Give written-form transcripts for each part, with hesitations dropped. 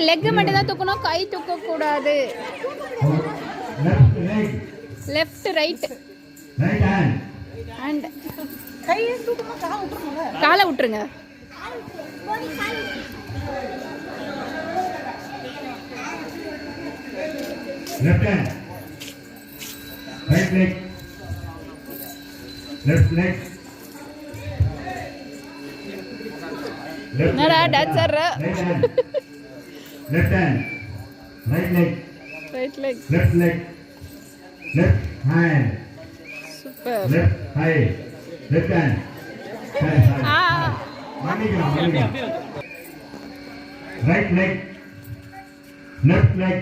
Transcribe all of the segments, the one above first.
Leg மட்டும் தான் தூக்கணும், கை தூக்க கூடாது. Left right hand. கையை தூக்கணும், காலை விட்டுருங்க. காலை விட்டுருங்க. left hand, right leg, left leg, என்னடா dancer? right hand, left hand, right leg, right leg. left leg, left hand, super. left high, left hand, மன்னிக்கலாம். right leg, left leg,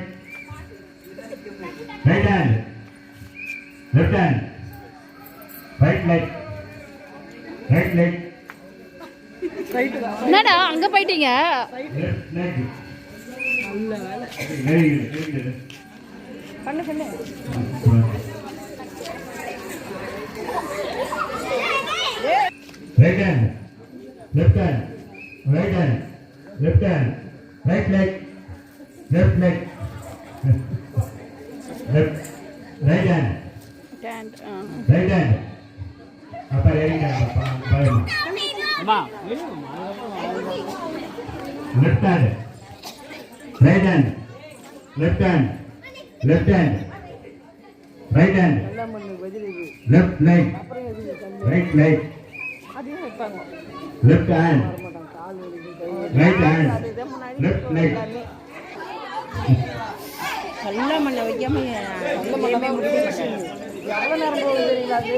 right hand, left hand, right leg, right leg, என்னடா அங்க போயிட்டீங்க? left leg. நல்ல வேலை. Very good, very good. பண்ணு பண்ணு. Right hand, left hand, right hand, left hand, right leg, left leg, left, right hand, Hand, right hand. அப்பா right hand, அப்பா பாருங்க. Left hand, right hand, left hand, left hand, right hand, எல்லாம் பண்ணு பதில் இது. left leg, அப்புறம் எதுக்கு தண்ணி? right leg, அதையும் வைப்பாங்க. left hand, வரமாட்டாங்க. கால் வலிக்கு, கை வலிக்கு. right hand, அதுதான் முன்னாடி left leg. எல்லாமே. நல்ல மண்ணை வைக்காம நல்ல மண்ணை முடிக்க மாட்டாங்க. எவ்வளோ நேரம் போகுது தெரியல அது.